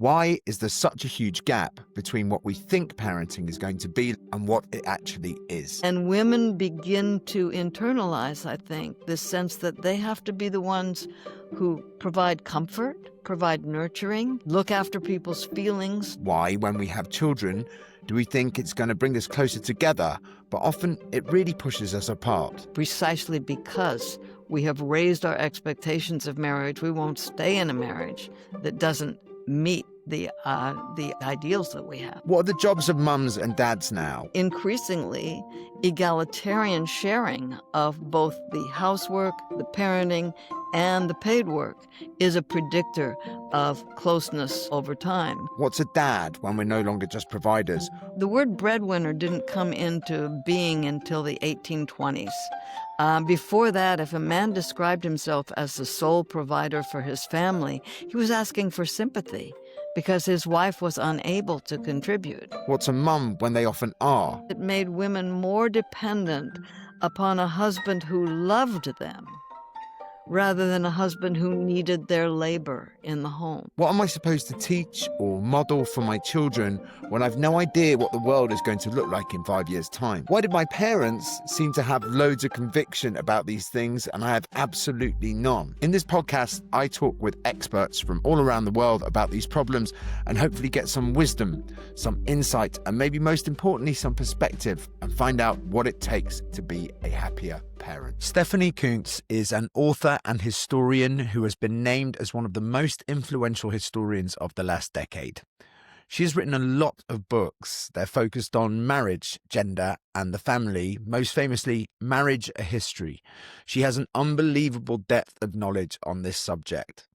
Why is there such a huge gap between what we think parenting is going to be and what it actually is? And women begin to internalize, I think, this sense that they have to be the ones who provide comfort, provide nurturing, look after people's feelings. Why, when we have children, do we think it's going to bring us closer together, but often it really pushes us apart? Precisely because we have raised our expectations of marriage, we won't stay in a marriage that doesn't meet the ideals that we have. What are the jobs of mums and dads now? Increasingly, egalitarian sharing of both the housework, the parenting, and the paid work is a predictor of closeness over time. What's a dad when we're no longer just providers? The word breadwinner didn't come into being until the 1820s. Before that, if a man described himself as the sole provider for his family, he was asking for sympathy because his wife was unable to contribute. What's a mum when they often are? It made women more dependent upon a husband who loved them rather than a husband who needed their labor in the home. What am I supposed to teach or model for my children when I've no idea what the world is going to look like in 5 years' time? Why did my parents seem to have loads of conviction about these things and I have absolutely none? In this podcast, I talk with experts from all around the world about these problems and hopefully get some wisdom, some insight, and maybe most importantly, some perspective, and find out what it takes to be a happier parent. Stephanie Coontz is an author and historian who has been named as one of the most influential historians of the last decade. She has written a lot of books. They're focused on marriage, gender, and the family, most famously, Marriage: A History. She has an unbelievable depth of knowledge on this subject.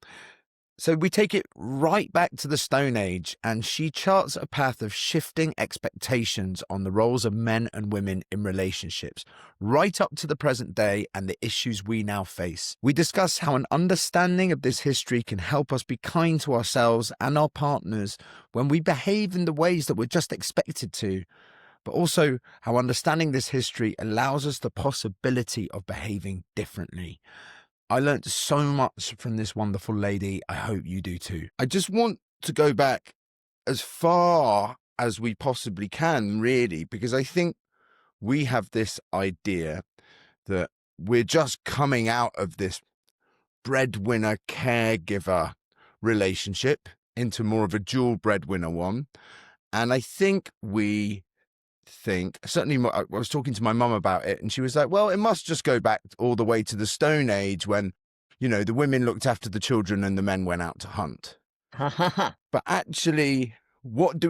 So we take it right back to the Stone Age, and she charts a path of shifting expectations on the roles of men and women in relationships, right up to the present day and the issues we now face. We discuss how an understanding of this history can help us be kind to ourselves and our partners when we behave in the ways that we're just expected to, but also how understanding this history allows us the possibility of behaving differently. I learned so much from this wonderful lady. I hope you do too. I just want to go back as far as we possibly can, really, because I think we have this idea that we're just coming out of this breadwinner caregiver relationship into more of a dual breadwinner one. And I think certainly I was talking to my mum about it and she was like, well, it must just go back all the way to the Stone Age when, the women looked after the children and the men went out to hunt. But actually, what do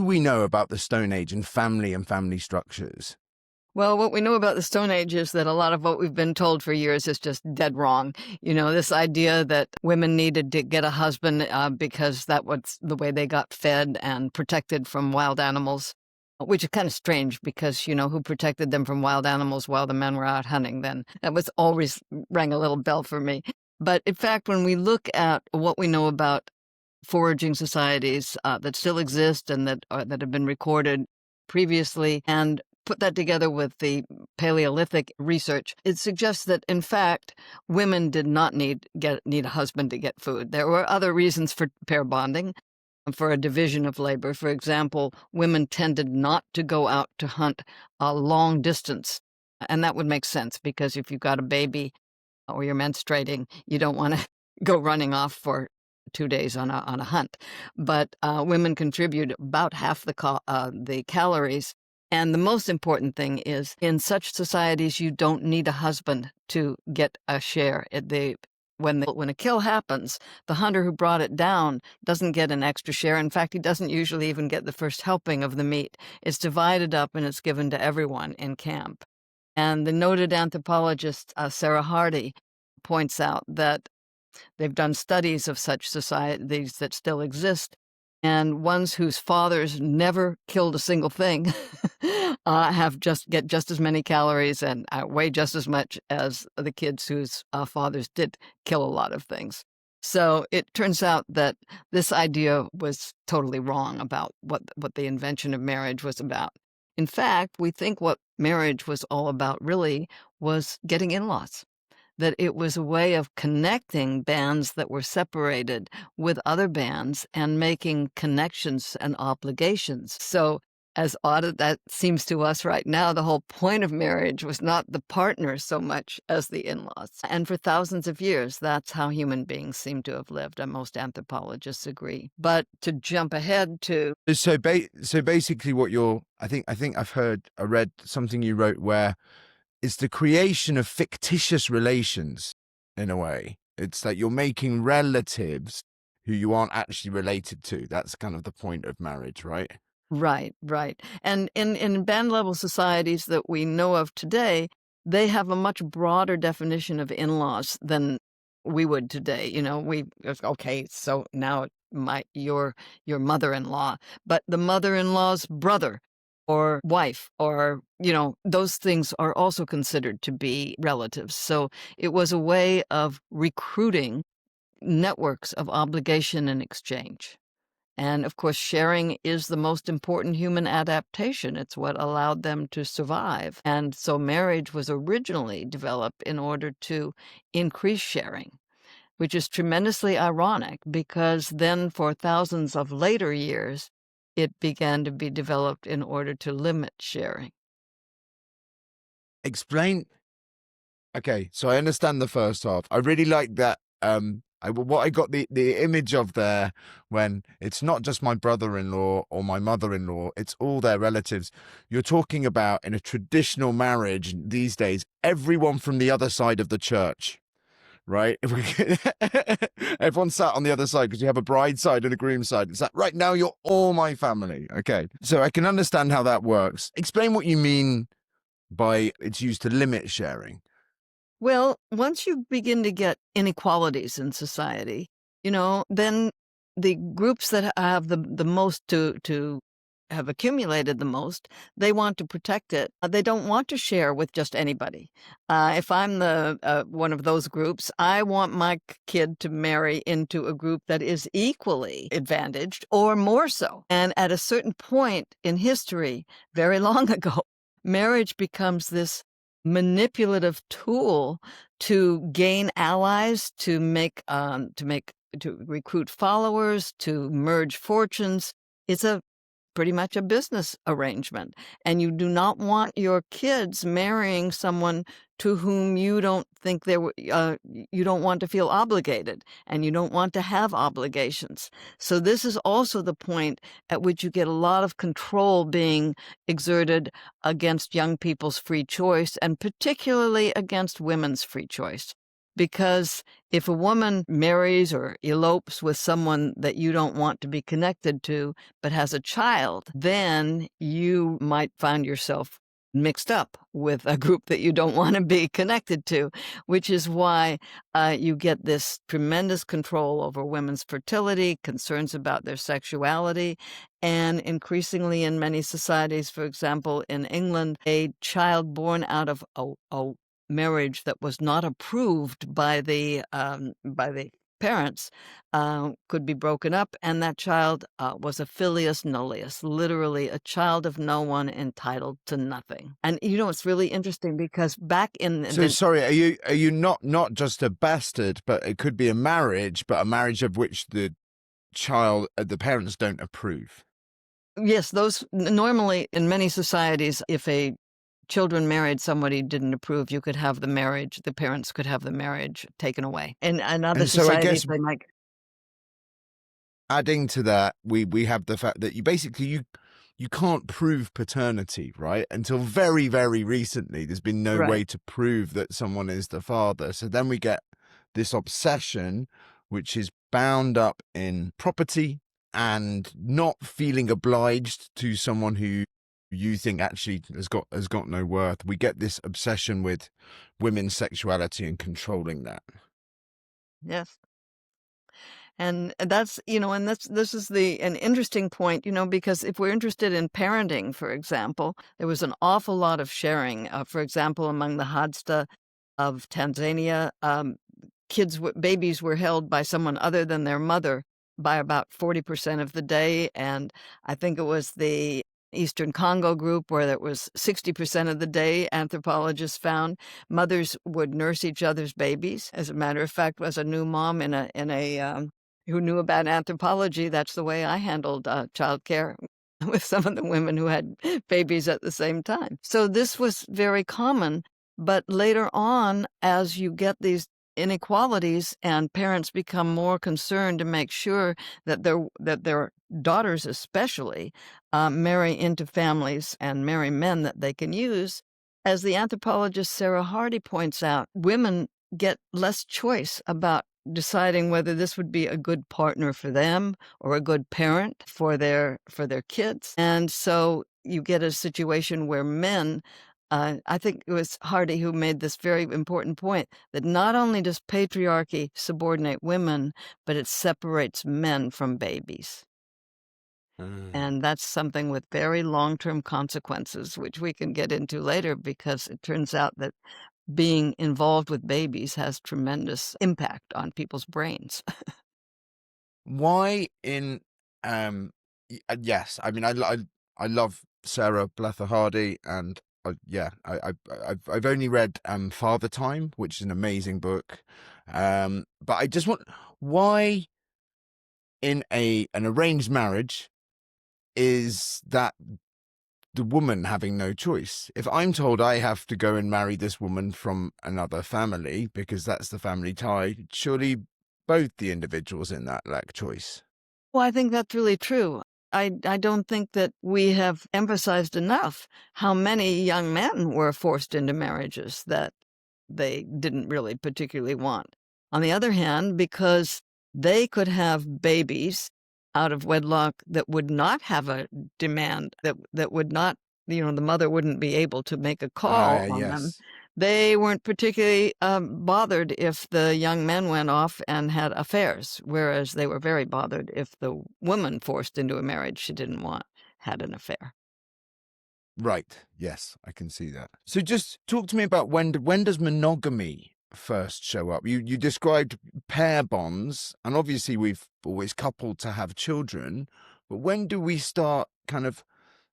we know about the Stone Age and family structures? Well, what we know about the Stone Age is that a lot of what we've been told for years is just dead wrong. This idea that women needed to get a husband because that was the way they got fed and protected from wild animals. Which is kind of strange because, who protected them from wild animals while the men were out hunting then? That was always rang a little bell for me. But in fact, when we look at what we know about foraging societies that still exist and that have been recorded previously and put that together with the Paleolithic research, it suggests that, in fact, women did not need a husband to get food. There were other reasons for pair bonding. For a division of labor. For example, women tended not to go out to hunt a long distance. And that would make sense because if you've got a baby or you're menstruating, you don't want to go running off for 2 days on a hunt. But women contribute about half the calories. And the most important thing is in such societies, you don't need a husband to get a share. When a kill happens, the hunter who brought it down doesn't get an extra share. In fact, he doesn't usually even get the first helping of the meat. It's divided up and it's given to everyone in camp. And the noted anthropologist Sarah Hardy points out that they've done studies of such societies that still exist, and ones whose fathers never killed a single thing get just as many calories and weigh just as much as the kids whose fathers did kill a lot of things. So it turns out that this idea was totally wrong about what the invention of marriage was about. In fact, we think what marriage was all about really was getting in-laws. that it was a way of connecting bands that were separated with other bands and making connections and obligations. So, as odd as that seems to us right now, the whole point of marriage was not the partner so much as the in-laws. And for thousands of years, that's how human beings seem to have lived, and most anthropologists agree. But to jump ahead to So basically, what you're, I think I read something you wrote where it's the creation of fictitious relations in a way. It's like you're making relatives who you aren't actually related to. That's kind of the point of marriage, right? Right, right. And in band level societies that we know of today, they have a much broader definition of in-laws than we would today. Okay, so now your mother-in-law, but the mother-in-law's brother or wife or, those things are also considered to be relatives. So it was a way of recruiting networks of obligation and exchange. And of course, sharing is the most important human adaptation. It's what allowed them to survive. And so marriage was originally developed in order to increase sharing, which is tremendously ironic because then for thousands of later years, it began to be developed in order to limit sharing. Explain. Okay, so I understand the first half. I really like that. What I got the image of there when it's not just my brother-in-law or my mother-in-law, it's all their relatives. You're talking about in a traditional marriage these days, everyone from the other side of the church, right? Everyone sat on the other side because you have a bride side and a groom side. It's like, right now you're all my family. Okay, so I can understand how that works. Explain what you mean by it's used to limit sharing. Well, once you begin to get inequalities in society, then the groups that have the most to have accumulated the most, they want to protect it. They don't want to share with just anybody. If I'm the one of those groups, I want my kid to marry into a group that is equally advantaged or more so. And at a certain point in history, very long ago, marriage becomes this manipulative tool to gain allies, to recruit followers, to merge fortunes. It's pretty much a business arrangement. And you do not want your kids marrying someone to whom you don't think you don't want to feel obligated, and you don't want to have obligations. So this is also the point at which you get a lot of control being exerted against young people's free choice, and particularly against women's free choice. Because if a woman marries or elopes with someone that you don't want to be connected to, but has a child, then you might find yourself mixed up with a group that you don't want to be connected to, which is why you get this tremendous control over women's fertility, concerns about their sexuality, and increasingly in many societies, for example, in England, a child born out of a marriage that was not approved by the parents could be broken up, and that child was a filius nullius, literally a child of no one, entitled to nothing. And it's really interesting because back in So sorry, are you not just a bastard, but it could be a marriage, but a marriage of which the parents don't approve? Yes, those normally in many societies, if a children married somebody didn't approve, you could have the parents could have the marriage taken away. And other And so I societies, guess they might. adding to that, we have the fact that you can't prove paternity, right? Until very, very recently, there's been no Right. way to prove that someone is the father. So then we get this obsession, which is bound up in property and not feeling obliged to someone who you think actually has got no worth. We get this obsession with women's sexuality and controlling that. Yes. And this is an interesting point, because if we're interested in parenting, for example, there was an awful lot of sharing. For example, among the Hadza of Tanzania, babies were held by someone other than their mother by about 40% of the day. And I think it was the Eastern Congo group where it was 60% of the day, anthropologists found mothers would nurse each other's babies. As a matter of fact, was a new mom who knew about anthropology. That's the way I handled childcare with some of the women who had babies at the same time. So this was very common. But later on, as you get these inequalities and parents become more concerned to make sure that their daughters especially marry into families and marry men that they can use, as the anthropologist Sarah Hardy points out, women get less choice about deciding whether this would be a good partner for them or a good parent for their kids. And so you get a situation where men, I think it was Hardy who made this very important point, that not only does patriarchy subordinate women, but it separates men from babies. Mm. And that's something with very long-term consequences, which we can get into later, because it turns out that being involved with babies has tremendous impact on people's brains. Why in yes, I mean I love Sarah Blether Hardy, and I've only read Father Time, which is an amazing book. But I just want, why in an arranged marriage is that the woman having no choice? If I'm told I have to go and marry this woman from another family because that's the family tie, surely both the individuals in that lack choice. Well, I think that's really true. I don't think that we have emphasized enough how many young men were forced into marriages that they didn't really particularly want. On the other hand, because they could have babies out of wedlock that would not have a demand, that would not, the mother wouldn't be able to make a call on them. Yes. They weren't particularly bothered if the young men went off and had affairs, whereas they were very bothered if the woman forced into a marriage she didn't want had an affair. Right. Yes, I can see that. So just talk to me about when does monogamy first show up? You described pair bonds, and obviously we've always coupled to have children, but when do we start kind of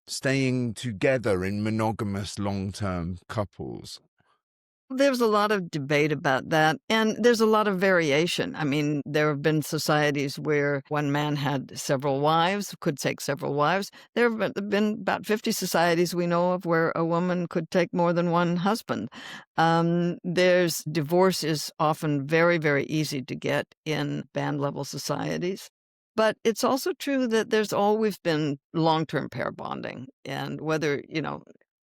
staying together in monogamous long-term couples? There's a lot of debate about that, and there's a lot of variation. I mean, there have been societies where one man had several wives, could take several wives. There have been about 50 societies we know of where a woman could take more than one husband. There's divorce is often very, very easy to get in band-level societies. But it's also true that there's always been long-term pair bonding, and whether,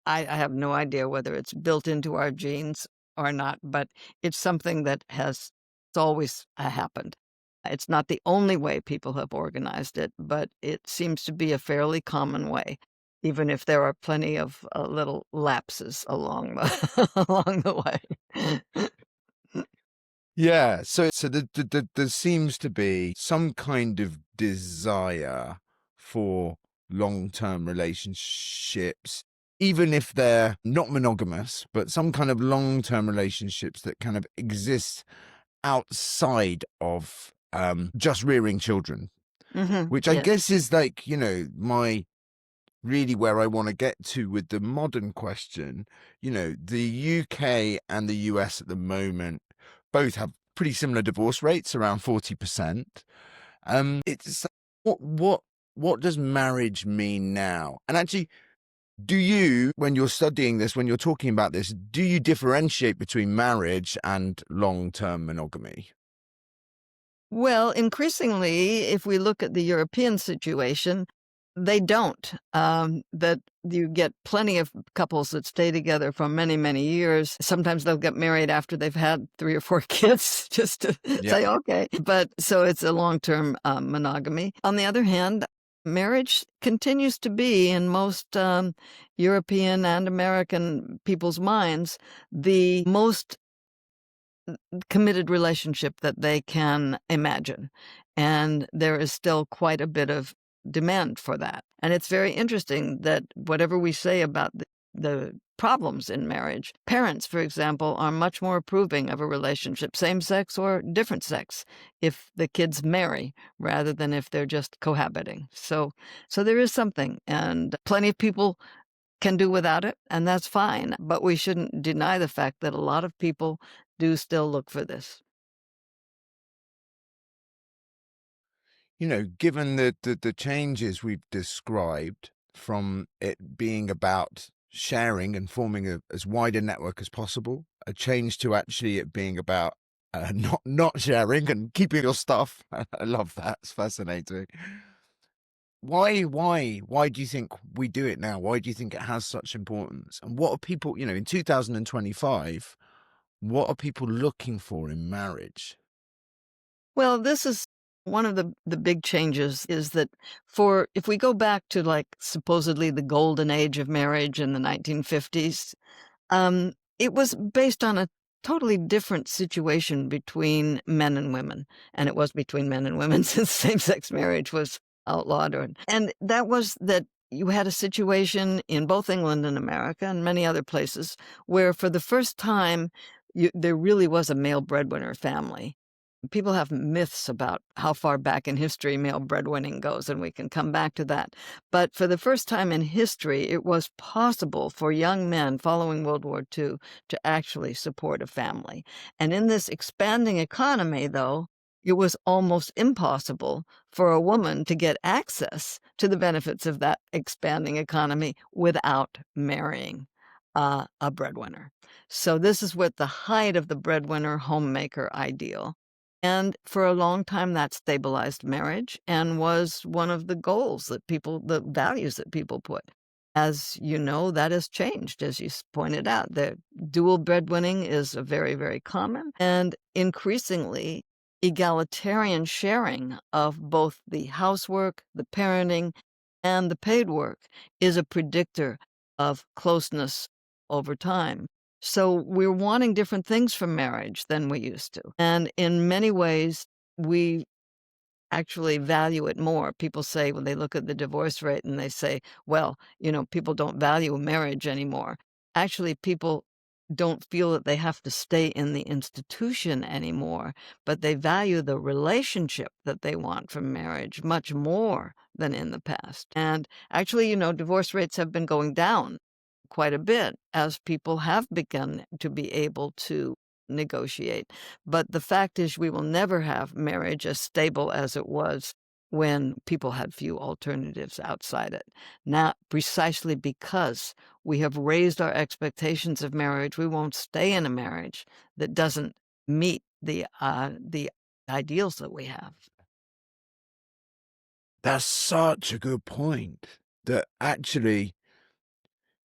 I have no idea whether it's built into our genes or not, but it's something that has it's always happened. It's not the only way people have organized it, but it seems to be a fairly common way, even if there are plenty of little lapses along along the way. Yeah, so there seems to be some kind of desire for long-term relationships, even if they're not monogamous, but some kind of long-term relationships that kind of exist outside of just rearing children, which I Yes. guess is like, my really where I want to get to with the modern question. The UK and the US at the moment both have pretty similar divorce rates, around 40%. It's what does marriage mean now? And actually, do you, when you're studying this, when you're talking about this, do you differentiate between marriage and long-term monogamy? Well, increasingly, if we look at the European situation, they don't. That you get plenty of couples that stay together for many, many years. Sometimes they'll get married after they've had 3 or 4 kids just to Yeah. say, okay. But so it's a long-term monogamy. On the other hand, marriage continues to be in most European and American people's minds the most committed relationship that they can imagine. And there is still quite a bit of demand for that. And it's very interesting that whatever we say about the problems in marriage. Parents, for example, are much more approving of a relationship, same sex or different sex, if the kids marry rather than if they're just cohabiting. So there is something, and plenty of people can do without it, and that's fine. But we shouldn't deny the fact that a lot of people do still look for this. Given the changes we've described, from it being about sharing and forming as wide a network as possible, a change to actually it being about not sharing and keeping your stuff. I love that. It's fascinating. Why do you think we do it now? Why do you think it has such importance? And what are people, in 2025, what are people looking for in marriage? Well, this is one of the big changes is that for if we go back to like supposedly the golden age of marriage in the 1950s, it was based on a totally different situation between men and women, and it was between men and women since same-sex marriage was outlawed. And that was that you had a situation in both England and America and many other places where for the first time there really was a male breadwinner family. People have myths about how far back in history male breadwinning goes, and we can come back to that. But for the first time in history, it was possible for young men following World War II to actually support a family. And in this expanding economy, though, it was almost impossible for a woman to get access to the benefits of that expanding economy without marrying a breadwinner. So this is what the height of the breadwinner homemaker ideal. And for a long time, that stabilized marriage and was one of the goals that the values that people put. As you know, that has changed, as you pointed out. The dual breadwinning is very, very common. And increasingly, egalitarian sharing of both the housework, the parenting, and the paid work is a predictor of closeness over time. So we're wanting different things from marriage than we used to. And in many ways, we actually value it more. People say when they look at the divorce rate and they say, well, people don't value marriage anymore. Actually, people don't feel that they have to stay in the institution anymore, but they value the relationship that they want from marriage much more than in the past. And actually, divorce rates have been going down quite a bit as people have begun to be able to negotiate. But the fact is, we will never have marriage as stable as it was when people had few alternatives outside it. Now, precisely because we have raised our expectations of marriage, we won't stay in a marriage that doesn't meet the ideals that we have. That's such a good point. That actually,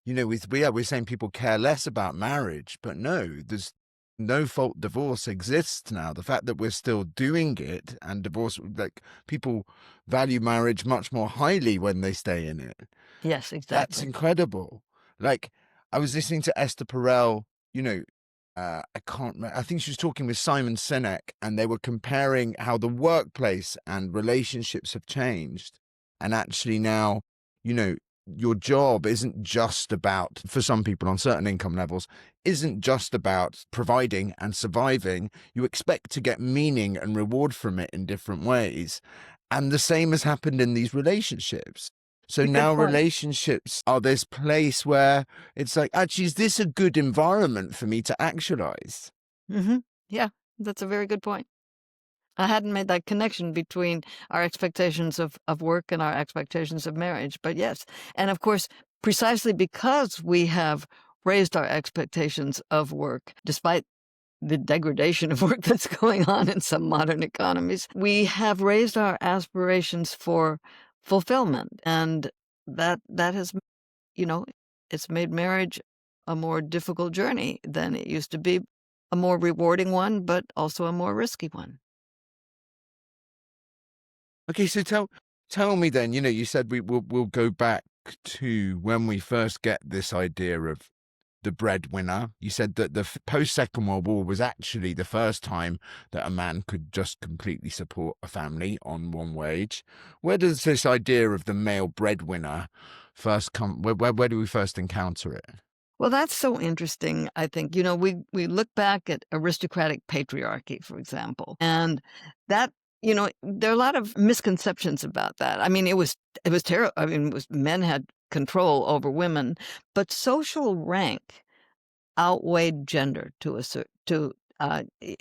we're saying people care less about marriage, but no, there's no fault divorce exists now. The fact that we're still doing it, and divorce, like, people value marriage much more highly when they stay in it. Yes, That's exactly. incredible. Like, I was listening to Esther Perel, I can't remember. I think she was talking with Simon Sinek, and they were comparing how the workplace and relationships have changed. And actually now, your job isn't just about, for some people on certain income levels, isn't just about providing and surviving. You expect to get meaning and reward from it in different ways. And the same has happened in these relationships. So A good now point. relationships are this place where it's like, actually, is this a good environment for me to actualize? Hmm. Yeah, that's a very good point. I hadn't made that connection between our expectations of work and our expectations of marriage, but yes. And of course, precisely because we have raised our expectations of work, despite the degradation of work that's going on in some modern economies, we have raised our aspirations for fulfillment. And that has, you know, it's made marriage a more difficult journey than it used to be, a more rewarding one, but also a more risky one. Okay, so tell me then, you said we'll go back to when we first get this idea of the breadwinner. You said that the post Second World War was actually the first time that a man could just completely support a family on one wage. Where does this idea of the male breadwinner first come? Where do we first encounter it? Well, that's so interesting, I think. We look back at aristocratic patriarchy, for example, and that, there are a lot of misconceptions about that. I mean, it was terrible. I mean, men had control over women, but social rank outweighed gender to a certain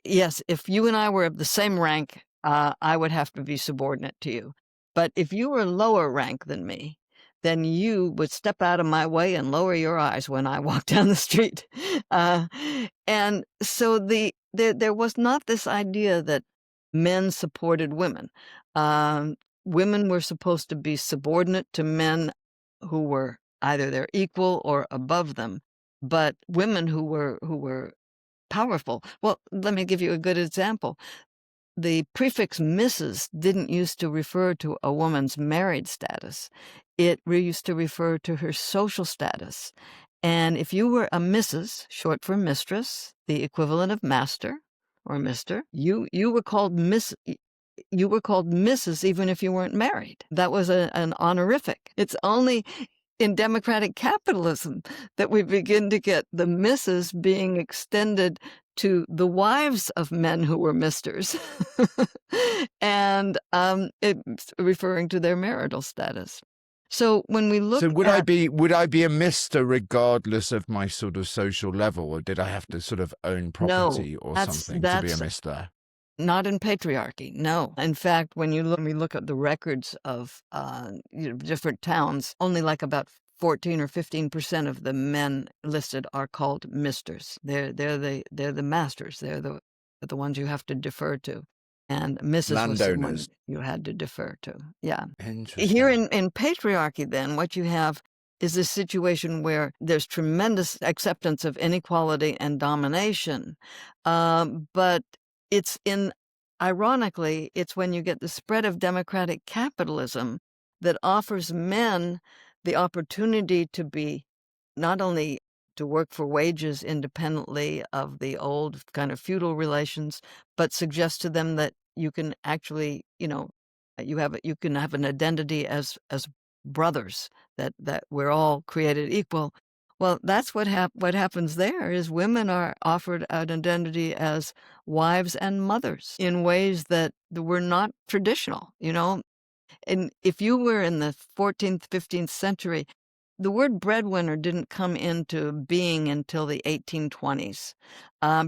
yes, if you and I were of the same rank, I would have to be subordinate to you. But if you were lower rank than me, then you would step out of my way and lower your eyes when I walk down the street. Uh, and so there was not this idea that men supported women. Um, Women were supposed to be subordinate to men who were either their equal or above them, but women who were powerful. Well, let me give you a good example. The prefix Mrs. didn't used to refer to a woman's married status. It used to refer to her social status. And if you were a Mrs., short for mistress, the equivalent of master or mister, you were called you were called Mrs. even if you weren't married. That was an honorific. It's only in democratic capitalism that we begin to get the Mrs. being extended to the wives of men who were misters, and it's referring to their marital status. So when we look So would at I be a mister regardless of my sort of social level, or did I have to sort of own no, property or that's something to be a that's mister? not in patriarchy. No, in fact, when we look at the records of different towns, only like about 14 or 15% of the men listed are called misters. They're the masters. They're the ones you have to defer to, and Mrs. was someone Landowners. you had to defer to. Yeah. Here Interesting. in patriarchy, then, what you have is a situation where there's tremendous acceptance of inequality and domination, but it's ironically, it's when you get the spread of democratic capitalism that offers men the opportunity to be not only to work for wages independently of the old kind of feudal relations, but suggests to them that you can actually, you can have an identity as brothers, that we're all created equal. Well, that's what happens there is women are offered an identity as wives and mothers in ways that were not traditional, And if you were in the 14th, 15th century, the word breadwinner didn't come into being until the 1820s.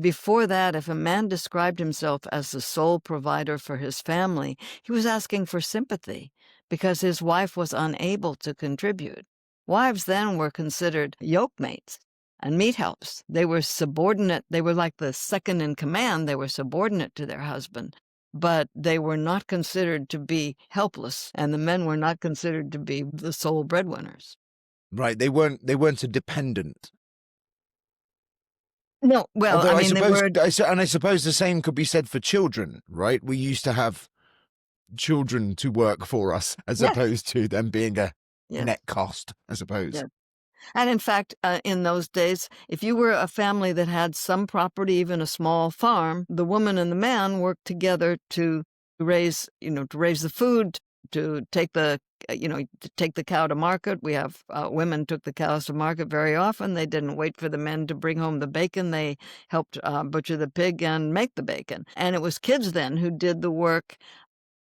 Before that, if a man described himself as the sole provider for his family, he was asking for sympathy because his wife was unable to contribute. Wives then were considered yokemates and meat helps. They were subordinate. They were like the second in command. They were subordinate to their husband, but they were not considered to be helpless, and the men were not considered to be the sole breadwinners. Right. They weren't a dependent. No, well, I Although mean, they were, I suppose the same could be said for children, right? We used to have children to work for us as yes, opposed to them being a yes, net cost, I suppose. yes. And in fact, in those days, if you were a family that had some property, even a small farm, the woman and the man worked together to raise the food, to take the cow to market. We have women took the cows to market very often. They didn't wait for the men to bring home the bacon. They helped butcher the pig and make the bacon. And it was kids then who did the work.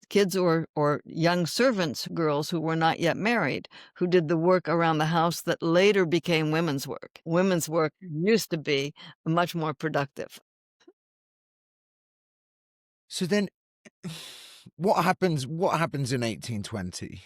Kids or young servants, girls who were not yet married, who did the work around the house that later became women's work. Women's work used to be much more productive. So then what happens in 1820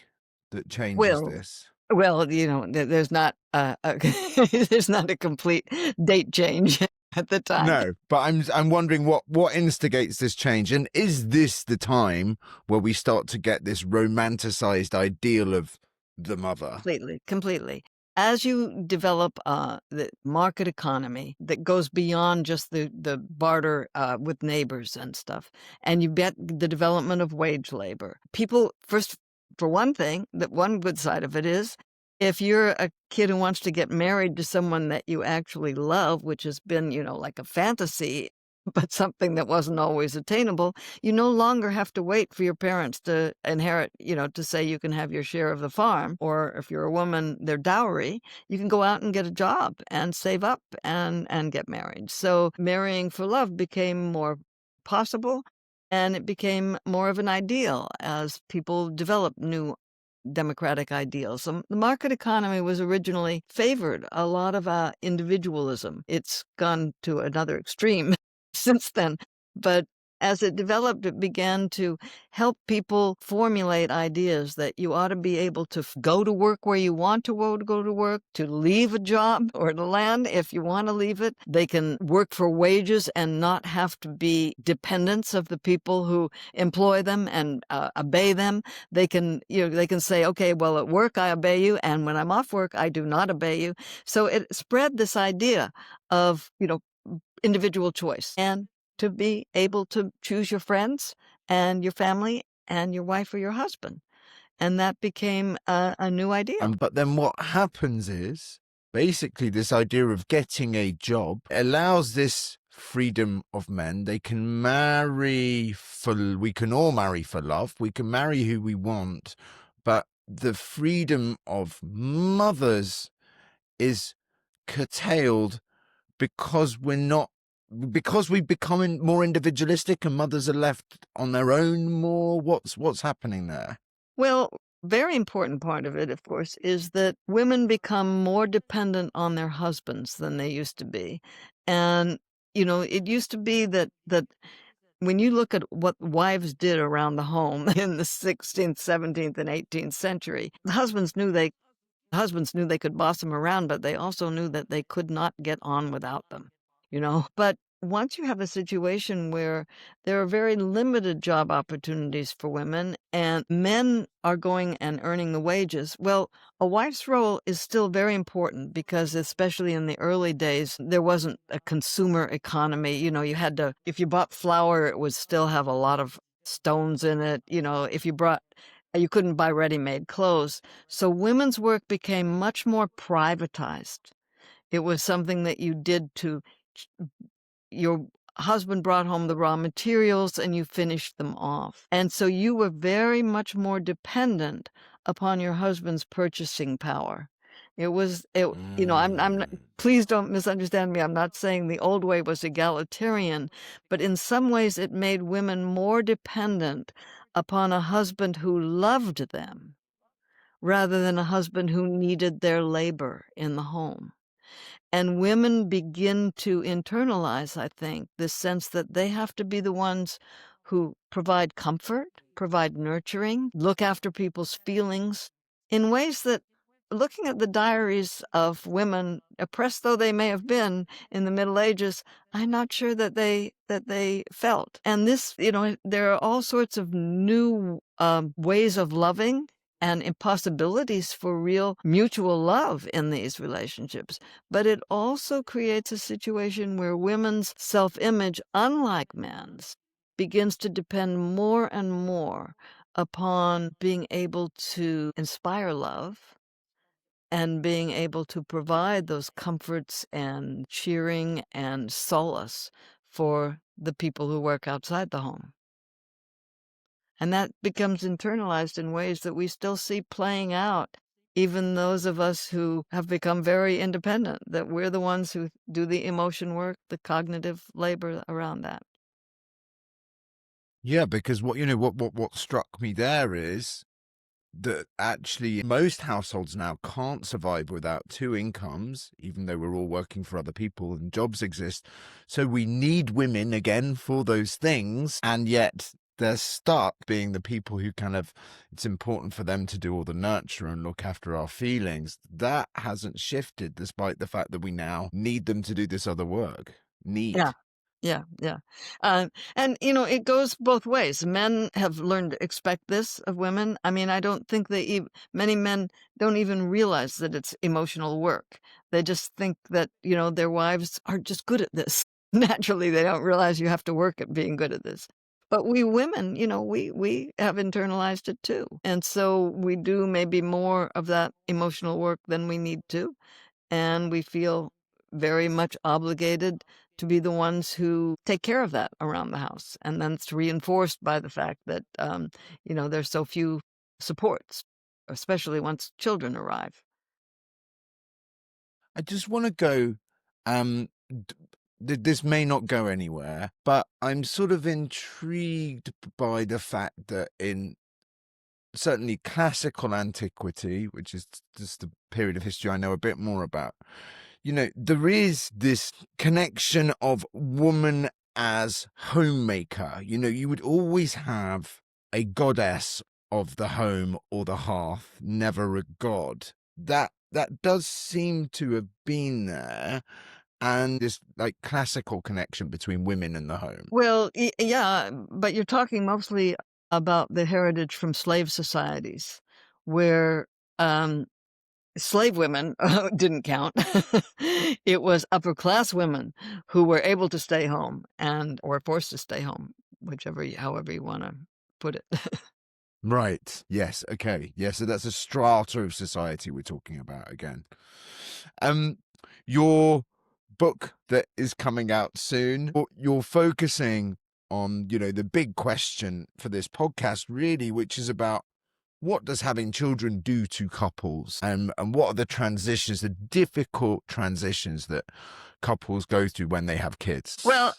that changes Well, this? well, there's not there's not a complete date change at the time. No, but I'm wondering what instigates this change, and is this the time where we start to get this romanticized ideal of the mother? Completely. As you develop the market economy that goes beyond just the barter with neighbors and stuff, and you get the development of wage labor, people, first, for one thing, that one good side of it is, if you're a kid who wants to get married to someone that you actually love, which has been, like a fantasy but something that wasn't always attainable, you no longer have to wait for your parents to inherit, to say you can have your share of the farm, or if you're a woman, their dowry. You can go out and get a job and save up and get married. So marrying for love became more possible, and it became more of an ideal as people developed new democratic ideals. The market economy was originally favored a lot of individualism. It's gone to another extreme since then. But as it developed, it began to help people formulate ideas that you ought to be able to go to work where you want to go to work, to leave a job or to land if you want to leave it. They can work for wages and not have to be dependents of the people who employ them and obey them. They can say, okay, well, at work I obey you, and when I'm off work I do not obey you. So it spread this idea of individual choice, and to be able to choose your friends and your family and your wife or your husband. And that became a new ideal. But then what happens is basically this idea of getting a job allows this freedom of men. They can we can all marry for love. We can marry who we want, but the freedom of mothers is curtailed because we've become more individualistic and mothers are left on their own more. What's happening there? Well, very important part of it, of course, is that women become more dependent on their husbands than they used to be. And, it used to be that when you look at what wives did around the home in the 16th, 17th, and 18th century, husbands knew they could boss them around, but they also knew that they could not get on without them. But once you have a situation where there are very limited job opportunities for women and men are going and earning the wages, well, a wife's role is still very important because especially in the early days, there wasn't a consumer economy. You had to, if you bought flour, it would still have a lot of stones in it. You couldn't buy ready-made clothes. So women's work became much more privatized. It was something that you did your husband brought home the raw materials and you finished them off. And so you were very much more dependent upon your husband's purchasing power. I'm not, please don't misunderstand me. I'm not saying the old way was egalitarian, but in some ways it made women more dependent upon a husband who loved them rather than a husband who needed their labor in the home. And women begin to internalize, I think, this sense that they have to be the ones who provide comfort, provide nurturing, look after people's feelings in ways that, looking at the diaries of women, oppressed though they may have been in the Middle Ages, I'm not sure that they felt. And this, there are all sorts of new ways of loving and impossibilities for real mutual love in these relationships. But it also creates a situation where women's self-image, unlike men's, begins to depend more and more upon being able to inspire love and being able to provide those comforts and cheering and solace for the people who work outside the home. And that becomes internalized in ways that we still see playing out, even those of us who have become very independent, that we're the ones who do the emotion work, the cognitive labor around that. Yeah, because what struck me there is that actually most households now can't survive without two incomes, even though we're all working for other people and jobs exist. So we need women again for those things, and yet they're stuck being the people who it's important for them to do all the nurture and look after our feelings. That hasn't shifted despite the fact that we now need them to do this other work. Yeah. Yeah, yeah. And, it goes both ways. Men have learned to expect this of women. I mean, I don't think many men don't even realize that it's emotional work. They just think that, their wives are just good at this. Naturally, they don't realize you have to work at being good at this. But we women, we have internalized it too. And so we do maybe more of that emotional work than we need to. And we feel very much obligated to be the ones who take care of that around the house. And then it's reinforced by the fact that, there's so few supports, especially once children arrive. I just want to go. This may not go anywhere, but I'm sort of intrigued by the fact that in certainly classical antiquity, which is just the period of history I know a bit more about, there is this connection of woman as homemaker. You would always have a goddess of the home or the hearth, never a god. That does seem to have been there, and this like classical connection between women and the home. Well, yeah, but you're talking mostly about the heritage from slave societies where um, slave women didn't count. It was upper class women who were able to stay home and or forced to stay home, however you want to put it. Right. Yes. Okay. Yeah. So that's a strata of society we're talking about again. Um, your book that is coming out soon, you're focusing on, the big question for this podcast, really, which is about what does having children do to couples, and what are the transitions, the difficult transitions that couples go through when they have kids? Well,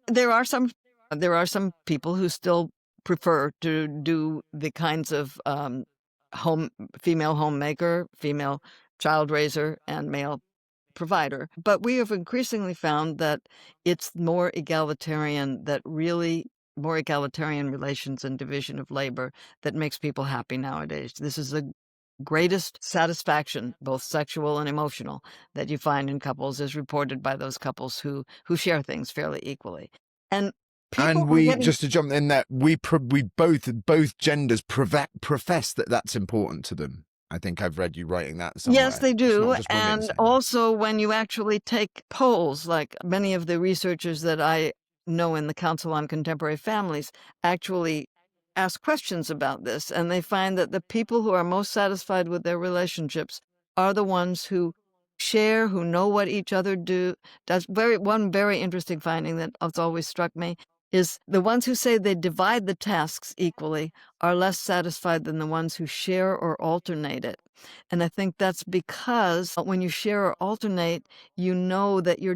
there are some people who still prefer to do the kinds of home female homemaker, female child raiser, and male provider. But we have increasingly found that it's more egalitarian, more egalitarian relations and division of labor that makes people happy nowadays. This is the greatest satisfaction, both sexual and emotional, that you find in couples, is reported by those couples who share things fairly equally. And people And are we, getting just to jump in there, we both genders profess that that's important to them. I think I've read you writing that somewhere. Yes, they It's do. not just women And saying that. also, when you actually take polls, like many of the researchers that I know in the Council on Contemporary Families actually ask questions about this, and they find that the people who are most satisfied with their relationships are the ones who share, who know what each other do. One very interesting finding that has always struck me is the ones who say they divide the tasks equally are less satisfied than the ones who share or alternate it. And I think that's because when you share or alternate, you know that you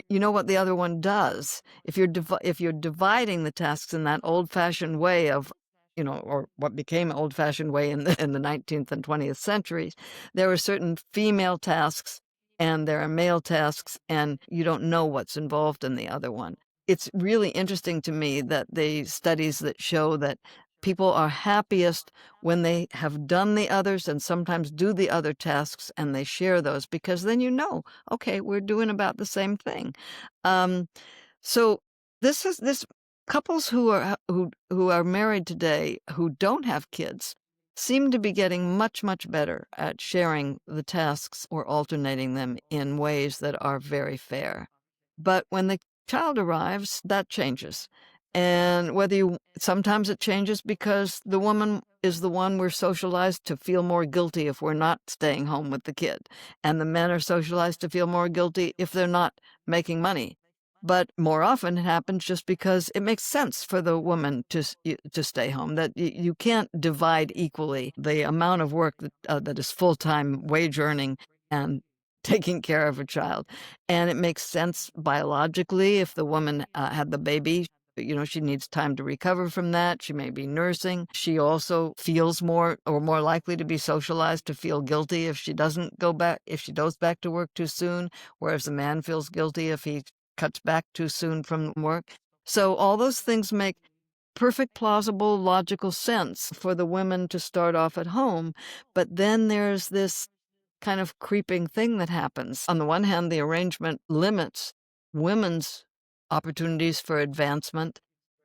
know what the other one does. If you're dividing the tasks in that old-fashioned way of, or what became old-fashioned way in the 19th and 20th centuries, there are certain female tasks and there are male tasks, and you don't know what's involved in the other one. It's really interesting to me that the studies that show that people are happiest when they have done the others and sometimes do the other tasks and they share those, because then okay, we're doing about the same thing. Um, so this couples who are married today who don't have kids seem to be getting much, much better at sharing the tasks or alternating them in ways that are very fair. But when the child arrives, that changes. And sometimes it changes because the woman is the one we're socialized to feel more guilty if we're not staying home with the kid. And the men are socialized to feel more guilty if they're not making money. But more often it happens just because it makes sense for the woman to stay home, that you can't divide equally the amount of work that is full-time wage earning and taking care of a child. And it makes sense biologically if the woman had the baby. She needs time to recover from that. She may be nursing. She also feels more likely to be socialized to feel guilty if she goes back to work too soon, whereas the man feels guilty if he cuts back too soon from work. So all those things make perfect, plausible, logical sense for the women to start off at home. But then there's this kind of creeping thing that happens. On the one hand, the arrangement limits women's opportunities for advancement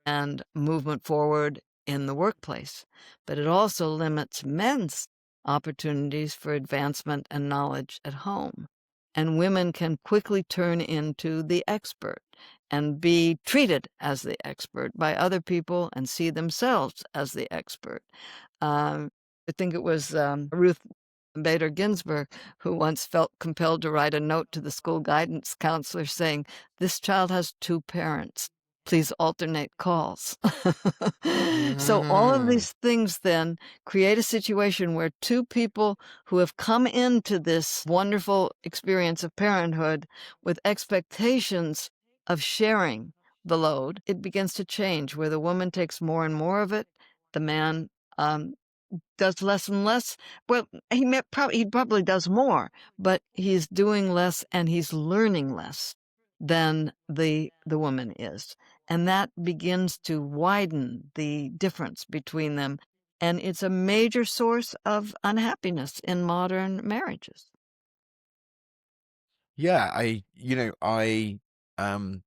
and movement forward in the workplace, but it also limits men's opportunities for advancement and knowledge at home. And women can quickly turn into the expert and be treated as the expert by other people and see themselves as the expert. I think it was Ruth Bader Ginsburg, who once felt compelled to write a note to the school guidance counselor saying, "This child has two parents. Please alternate calls." So all of Mm. these things then create a situation where two people who have come into this wonderful experience of parenthood with expectations of sharing the load, it begins to change where the woman takes more and more of it, the man um, does less and less. Well, he probably does more, but he's doing less and he's learning less than the woman is. And that begins to widen the difference between them. And it's a major source of unhappiness in modern marriages. Yeah, um,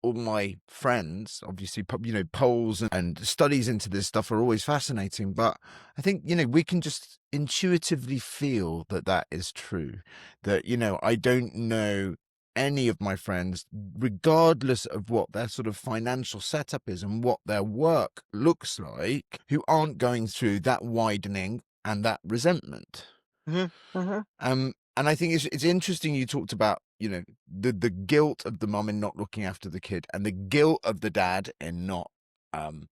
all my friends, obviously, polls and studies into this stuff are always fascinating. But I think, we can just intuitively feel that that is true. That, I don't know any of my friends, regardless of what their sort of financial setup is and what their work looks like, who aren't going through that widening and that resentment. Mhm, mhm. And I think it's interesting you talked about, the guilt of the mom in not looking after the kid and the guilt of the dad in not um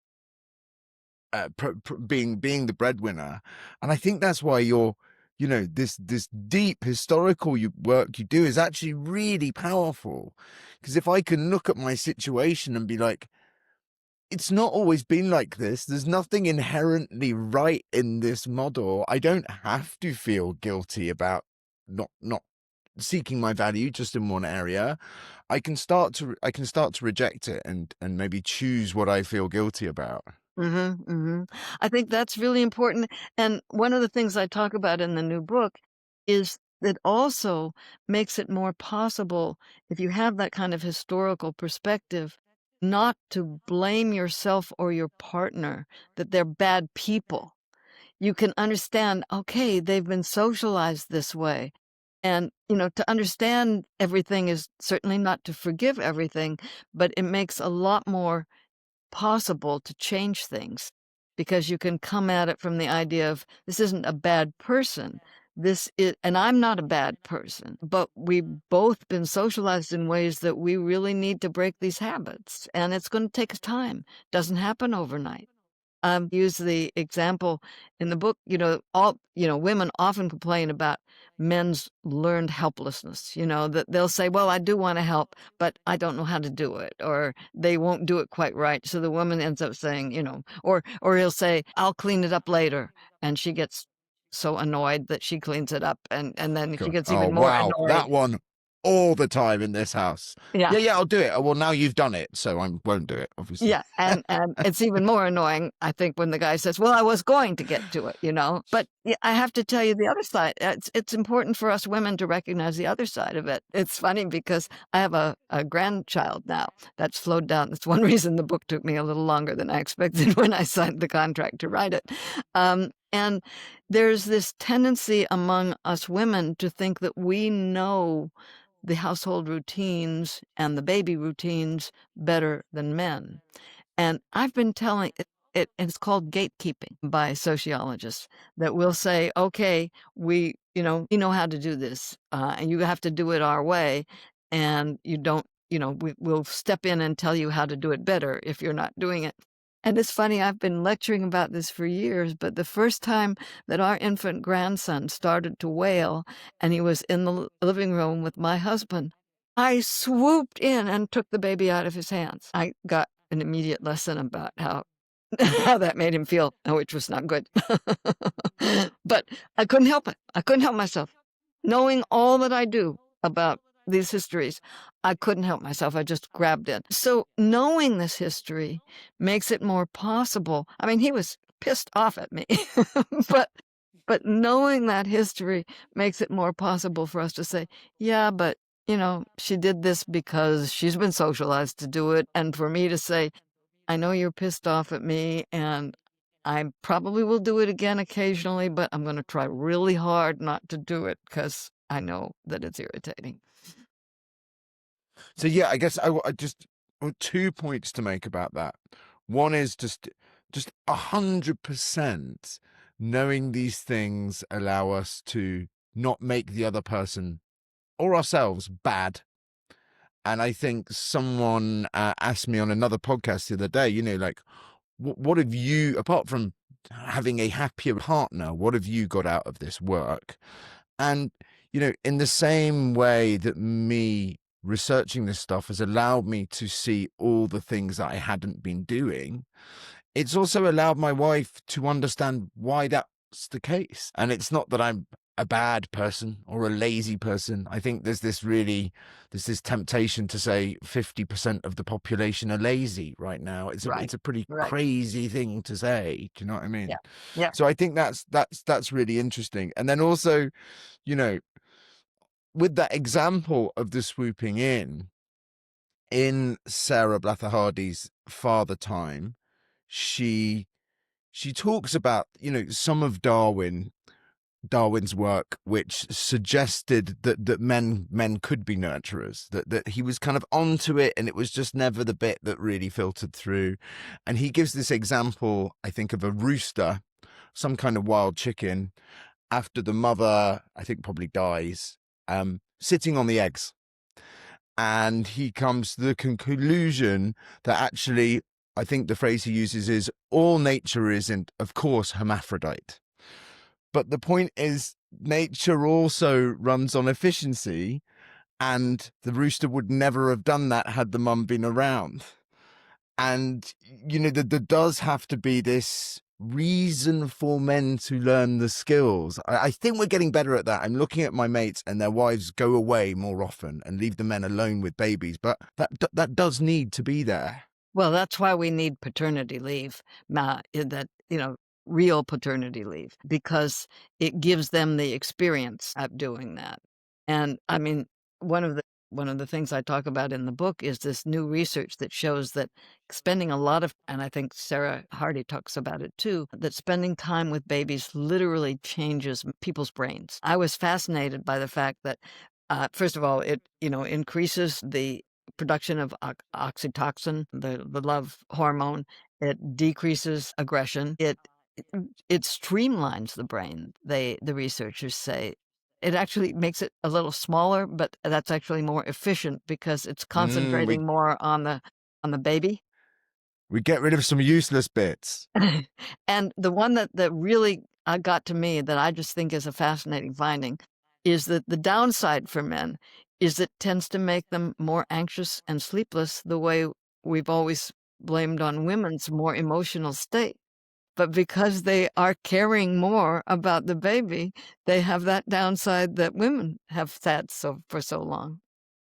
being the breadwinner. And I think that's why this deep historical work you do is actually really powerful. Because if I can look at my situation and be like, it's not always been like this. There's nothing inherently right in this model. I don't have to feel guilty about not seeking my value just in one area. I can start to reject it and maybe choose what I feel guilty about. Mhm, mhm. I think that's really important, and one of the things I talk about in the new book is that also makes it more possible, if you have that kind of historical perspective, not to blame yourself or your partner that they're bad people. You can understand, okay, they've been socialized this way, and, to understand everything is certainly not to forgive everything, but it makes a lot more possible to change things because you can come at it from the idea of this isn't a bad person. This is, and I'm not a bad person, but we've both been socialized in ways that we really need to break these habits. And it's going to take time. Doesn't happen overnight. Use the example in the book, women often complain about men's learned helplessness, that they'll say, well, I do want to help, but I don't know how to do it, or they won't do it quite right. So the woman ends up saying, or he'll say, I'll clean it up later. And she gets so annoyed that she cleans it up. And then she God. gets Oh, even more wow. annoyed. That one all the time in this house. Yeah. Yeah, yeah, I'll do it. Oh, well, now you've done it, so I won't do it, obviously. Yeah, and it's even more annoying, I think, when the guy says, "Well, I was going to get to it," you know? But, yeah, I have to tell you the other side. It's important for us women to recognize the other side of it. It's funny because I have a grandchild now that's slowed down. That's one reason the book took me a little longer than I expected when I signed the contract to write it. And there's this tendency among us women to think that we know the household routines and the baby routines better than men. And I've been telling it, and it's called gatekeeping by sociologists, that will say, okay, we know how to do this, and you have to do it our way. And you don't, we'll step in and tell you how to do it better if you're not doing it. And it's funny, I've been lecturing about this for years, but the first time that our infant grandson started to wail and he was in the living room with my husband, I swooped in and took the baby out of his hands. I got an immediate lesson about how how that made him feel, which was not good. But I couldn't help it. I couldn't help myself. Knowing all that I do about these histories, I couldn't help myself. I just grabbed it. So knowing this history makes it more possible. I mean, he was pissed off at me, but knowing that history makes it more possible for us to say, yeah, but she did this because she's been socialized to do it. And for me to say, I know you're pissed off at me, and I probably will do it again occasionally, but I'm going to try really hard not to do it because I know that it's irritating. So yeah, I guess I just 2 points to make about that. One is just 100%. knowing these things allow us to not make the other person or ourselves bad. And I think someone asked me on another podcast the other day, like, what have you, apart from having a happier partner, what have you got out of this work? And, in the same way that me researching this stuff has allowed me to see all the things that I hadn't been doing, it's also allowed my wife to understand why that's the case. And it's not that I'm a bad person or a lazy person. I think there's this temptation to say 50% of the population are lazy right now. It's Right. a pretty Right. crazy thing to say. Do you know what I mean? Yeah. Yeah. So I think that's really interesting. And then also, with that example of the swooping in Sarah Blather Hardy's Father Time, she talks about, some of Darwin's work, which suggested that men could be nurturers, that he was kind of onto it, and it was just never the bit that really filtered through. And he gives this example, I think, of a rooster, some kind of wild chicken, after the mother, I think, probably dies, sitting on the eggs. And he comes to the conclusion that actually, I think the phrase he uses is, all nature isn't, of course, hermaphrodite. But the point is, nature also runs on efficiency, and the rooster would never have done that had the mum been around. And, there does have to be this reason for men to learn the skills. I think we're getting better at that. I'm looking at my mates, and their wives go away more often and leave the men alone with babies. But that does need to be there. Well, that's why we need paternity leave, real paternity leave, because it gives them the experience of doing that. And I mean, one of the things I talk about in the book is this new research that shows that spending a lot of, and I think Sarah Hardy talks about it too, that spending time with babies literally changes people's brains. I was fascinated by the fact that, first of all, it, increases the production of oxytocin, the love hormone. It decreases aggression. It streamlines the brain. The researchers say it actually makes it a little smaller, but that's actually more efficient because it's We concentrating more on the baby. we get rid of some useless bits. And the one that really got to me, that I just think is a fascinating finding, is that the downside for men is it tends to make them more anxious and sleepless, the way we've always blamed on women's more emotional state. But because they are caring more about the baby, they have that downside that women have had for so long.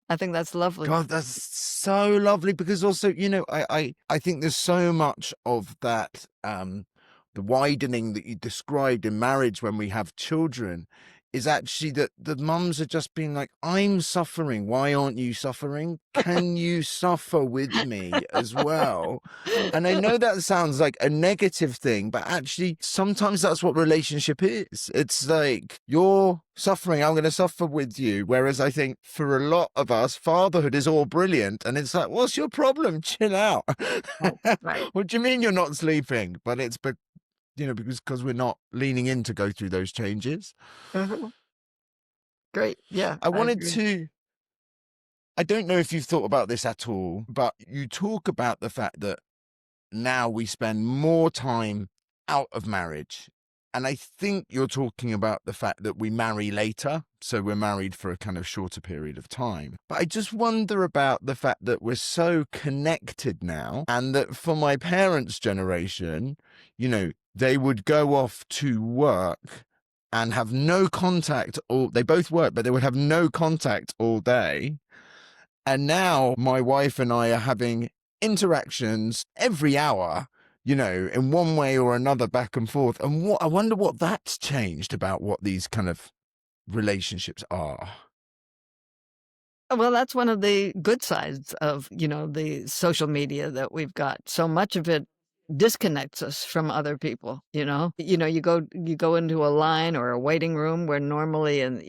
I think that's lovely. God, that's so lovely, because also, I think there's so much of that, the widening that you described in marriage when we have children is actually that the mums are just being like, I'm suffering. Why aren't you suffering? Can you suffer with me as well? And I know that sounds like a negative thing, but actually sometimes that's what relationship is. It's like, you're suffering, I'm going to suffer with you. Whereas I think for a lot of us, fatherhood is all brilliant. And it's like, what's your problem? Chill out. Right. What do you mean you're not sleeping? But it's, because we're not leaning in to go through those changes. Mhm. Great. Yeah, I wanted agree. to, I don't know if you've thought about this at all, but you talk about the fact that now we spend more time out of marriage. And I think you're talking about the fact that we marry later. So we're married for a kind of shorter period of time. But I just wonder about the fact that we're so connected now, and that for my parents' generation, they would go off to work and have no contact, or they both work, but they would have no contact all day. And now my wife and I are having interactions every hour, in one way or another, back and forth. And I wonder what that's changed about what these kind of relationships are. Well, that's one of the good sides of, the social media that we've got. So much of it disconnects us from other people, you go into a line or a waiting room where normally, and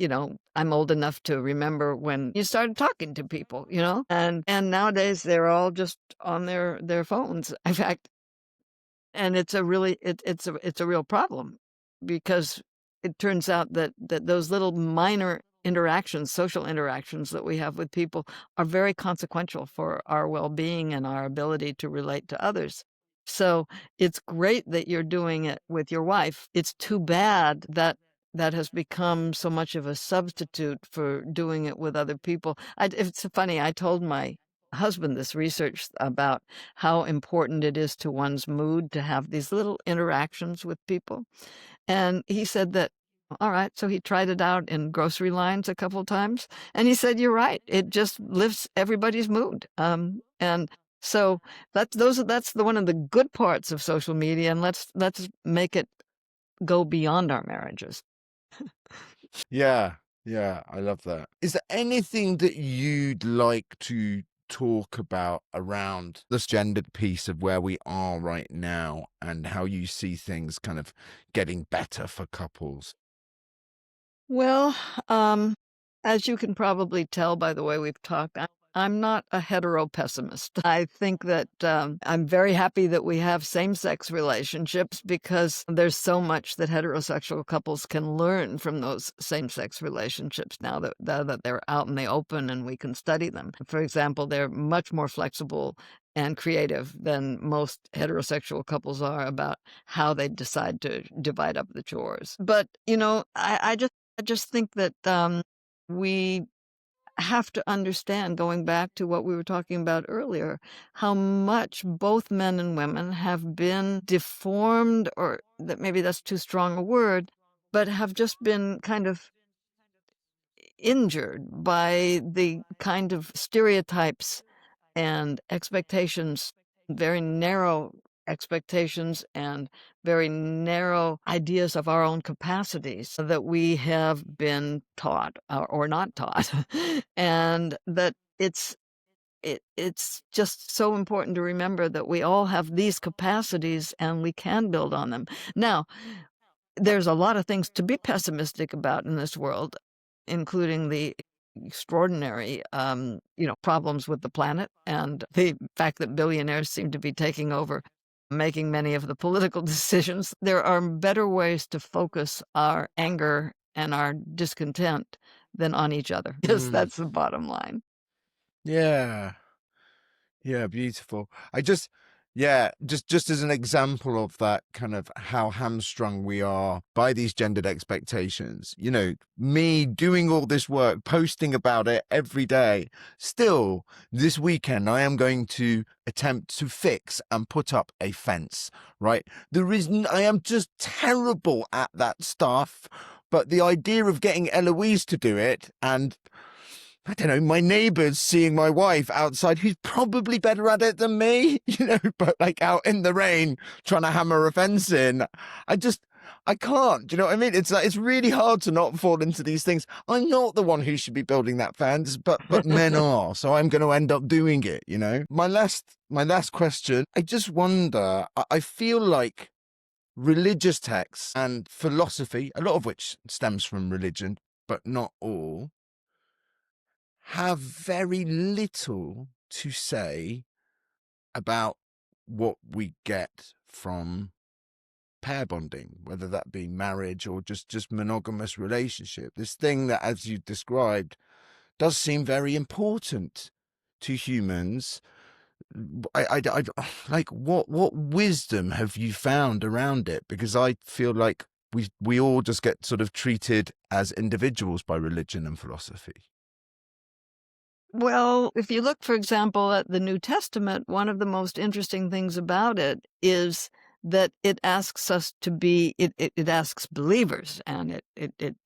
I'm old enough to remember when you started talking to people, and nowadays they're all just on their phones. In fact, and it's a really it's a real problem. because it turns out that those little minor interactions, social interactions that we have with people are very consequential for our well-being and our ability to relate to others. So it's great that you're doing it with your wife. It's too bad that that has become so much of a substitute for doing it with other people. It's funny, I told my husband this research about how important it is to one's mood to have these little interactions with people. And he said that, all right, so he tried it out in grocery lines a couple times, and he said, "You're right. It just lifts everybody's mood." And so that's one of the good parts of social media, and let's make it go beyond our marriages. Yeah, yeah, I love that. Is there anything that you'd like to talk about around this gendered piece of where we are right now and how you see things kind of getting better for couples? Well, as you can probably tell by the way we've talked, I'm not a hetero pessimist. I think that I'm very happy that we have same sex relationships because there's so much that heterosexual couples can learn from those same sex relationships now that they're out in the open and we can study them. For example, they're much more flexible and creative than most heterosexual couples are about how they decide to divide up the chores. But, I just think that we have to understand, going back to what we were talking about earlier, how much both men and women have been deformed, or that maybe that's too strong a word, but have just been kind of injured by the kind of stereotypes and expectations, very narrow expectations and very narrow ideas of our own capacities that we have been taught or not taught. And that it's just so important to remember that we all have these capacities and we can build on them. Now, there's a lot of things to be pessimistic about in this world, including the extraordinary, problems with the planet and the fact that billionaires seem to be taking over, making many of the political decisions. There are better ways to focus our anger and our discontent than on each other. Yes, Mm, that's the bottom line. yeah. Yeah, beautiful. Just as an example of that kind of how hamstrung we are by these gendered expectations, me doing all this work, posting about it every day. Still, this weekend, I am going to attempt to fix and put up a fence, right? I am just terrible at that stuff, but the idea of getting Eloise to do it and I don't know, my neighbours seeing my wife outside, who's probably better at it than me, but like out in the rain trying to hammer a fence in. I can't. Do you know what I mean? It's really hard to not fall into these things. I'm not the one who should be building that fence, but men are, so I'm going to end up doing it. My last question. I just wonder. I feel like religious texts and philosophy, a lot of which stems from religion, but not all, have very little to say about what we get from pair bonding, whether that be marriage or just monogamous relationship. This thing that, as you described, does seem very important to humans. Like what wisdom have you found around it? Because I feel like we all just get sort of treated as individuals by religion and philosophy. Well, if you look, for example, at the New Testament, one of the most interesting things about it is that it asks us to be, it asks believers and it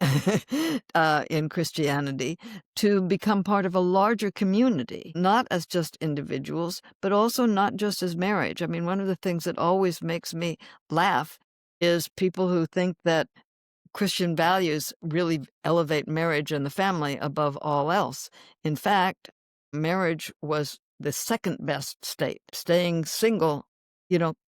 in Christianity to become part of a larger community, not as just individuals, but also not just as marriage. I mean, one of the things that always makes me laugh is people who think that Christian values really elevate marriage and the family above all else. In fact, marriage was the second best state. Staying single,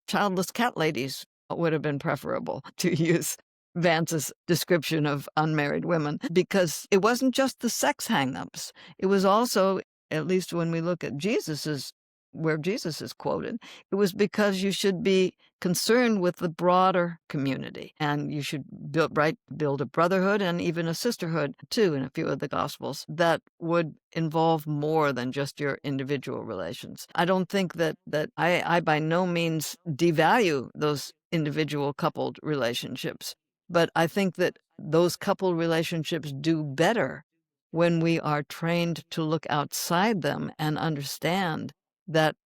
childless cat ladies would have been preferable, to use Vance's description of unmarried women, because it wasn't just the sex hangups. It was also, at least when we look at Jesus's where Jesus is quoted. It was because you should be concerned with the broader community, and you should build a brotherhood and even a sisterhood too in a few of the Gospels that would involve more than just your individual relations. I don't think that I by no means devalue those individual coupled relationships, but I think that those coupled relationships do better when we are trained to look outside them and understand that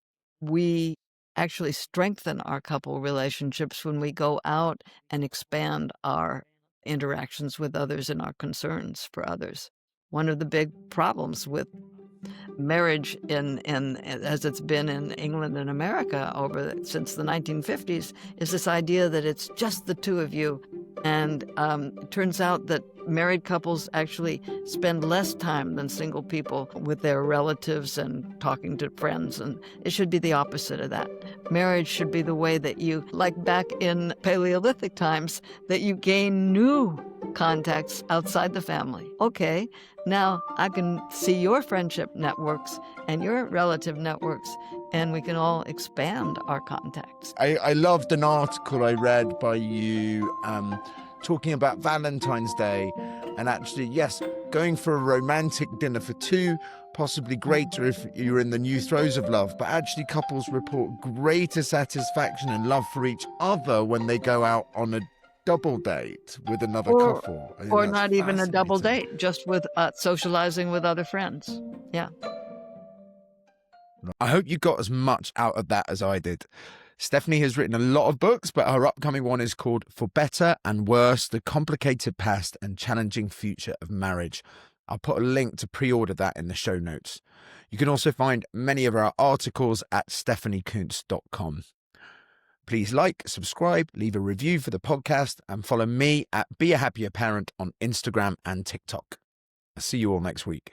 we actually strengthen our couple relationships when we go out and expand our interactions with others and our concerns for others. One of the big problems with marriage as it's been in England and America since the 1950s is this idea that it's just the two of you. And it turns out that married couples actually spend less time than single people with their relatives and talking to friends. And it should be the opposite of that. Marriage should be the way that you, like back in Paleolithic times, that you gain new contacts outside the family. Okay, now I can see your friendship networks and your relative networks, and we can all expand our contacts. I loved an article I read by you talking about Valentine's Day, and actually, yes, going for a romantic dinner for two, possibly greater if you're in the new throes of love, but actually couples report greater satisfaction and love for each other when they go out on a double date with another couple. Or not even a double date, just with socializing with other friends. Yeah. I hope you got as much out of that as I did. Stephanie has written a lot of books, but her upcoming one is called For Better and Worse, The Complicated Past and Challenging Future of Marriage. I'll put a link to pre-order that in the show notes. You can also find many of our articles at stephaniecoontz.com. Please like, subscribe, leave a review for the podcast, and follow me at Be a Happier Parent on Instagram and TikTok. I'll see you all next week.